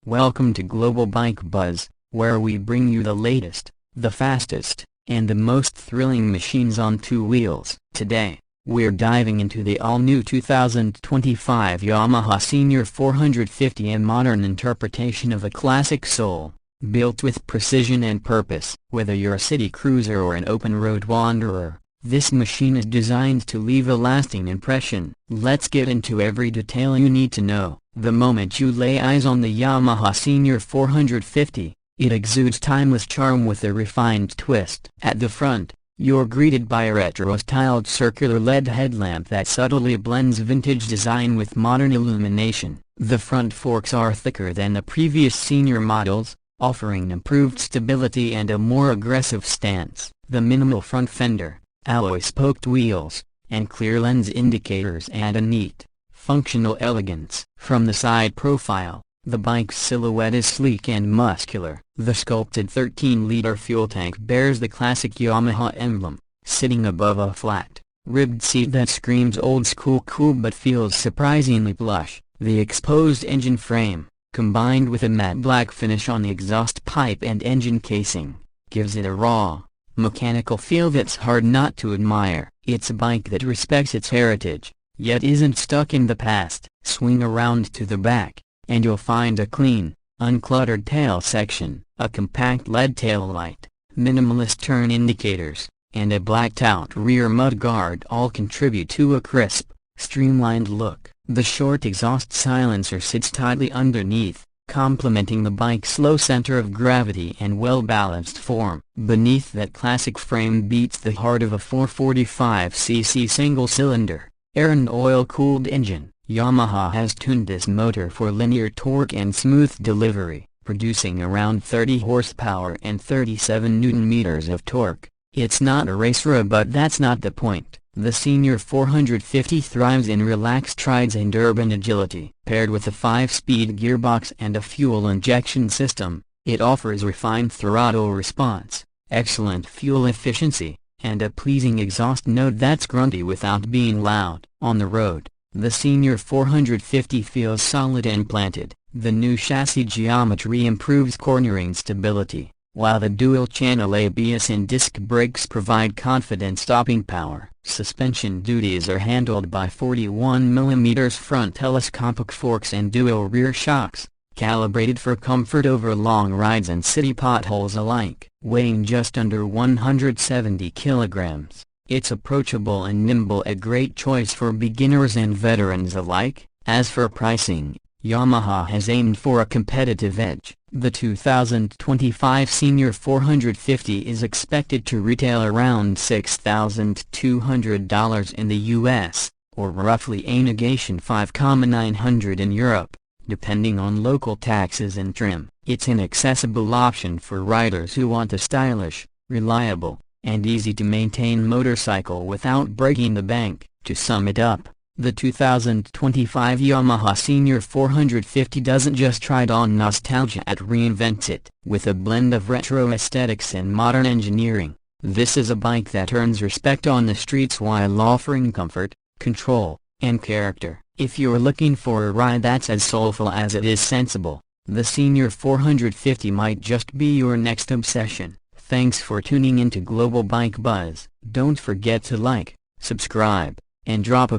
Welcome to Global Bike Buzz, where we bring you the latest, the fastest, and the most thrilling machines on two wheels. Today, we're diving into the all-new 2025 Yamaha Senior 450, a modern interpretation of a classic soul, built with precision and purpose. Whether you're a city cruiser or an open-road wanderer, this machine is designed to leave a lasting impression. Let's get into every detail you need to know. The moment you lay eyes on the Yamaha Senior 450, it exudes timeless charm with a refined twist. At the front, you're greeted by a retro-styled circular LED headlamp that subtly blends vintage design with modern illumination. The front forks are thicker than the previous Senior models, offering improved stability and a more aggressive stance. The minimal front fender, alloy-spoked wheels, and clear lens indicators add a neat, functional elegance. From the side profile, the bike's silhouette is sleek and muscular. The sculpted 13-liter fuel tank bears the classic Yamaha emblem, sitting above a flat, ribbed seat that screams old-school cool but feels surprisingly plush. The exposed engine frame, combined with a matte black finish on the exhaust pipe and engine casing, gives it a raw, mechanical feel that's hard not to admire. It's a bike that respects its heritage, yet isn't stuck in the past. Swing around to the back, and you'll find a clean, uncluttered tail section, a compact LED taillight, minimalist turn indicators, and a blacked-out rear mudguard all contribute to a crisp, streamlined look. The short exhaust silencer sits tightly underneath, complementing the bike's low center of gravity and well-balanced form. Beneath that classic frame beats the heart of a 445cc single-cylinder, air and oil-cooled engine. Yamaha has tuned this motor for linear torque and smooth delivery, producing around 30 horsepower and 37 Nm of torque. It's not a racer, but that's not the point. The Senior 450 thrives in relaxed rides and urban agility. Paired with a 5-speed gearbox and a fuel injection system, it offers refined throttle response, excellent fuel efficiency, and a pleasing exhaust note that's grunty without being loud. On the road, the Senior 450 feels solid and planted. The new chassis geometry improves cornering stability, while the dual-channel ABS and disc brakes provide confident stopping power. Suspension duties are handled by 41mm front telescopic forks and dual rear shocks, calibrated for comfort over long rides and city potholes alike. Weighing just under 170 kilograms, it's approachable and nimble, a great choice for beginners and veterans alike. As for pricing, Yamaha has aimed for a competitive edge. The 2025 Senior 450 is expected to retail around $6,200 in the US, or roughly $5,900 in Europe, depending on local taxes and trim. It's an accessible option for riders who want a stylish, reliable, and easy-to-maintain motorcycle without breaking the bank. To sum it up, the 2025 Yamaha Senior 450 doesn't just ride on nostalgia, it reinvents it. With a blend of retro aesthetics and modern engineering, this is a bike that earns respect on the streets while offering comfort, control, and character. If you're looking for a ride that's as soulful as it is sensible, the Senior 450 might just be your next obsession. Thanks for tuning into Global Bike Buzz. Don't forget to like, subscribe, and drop a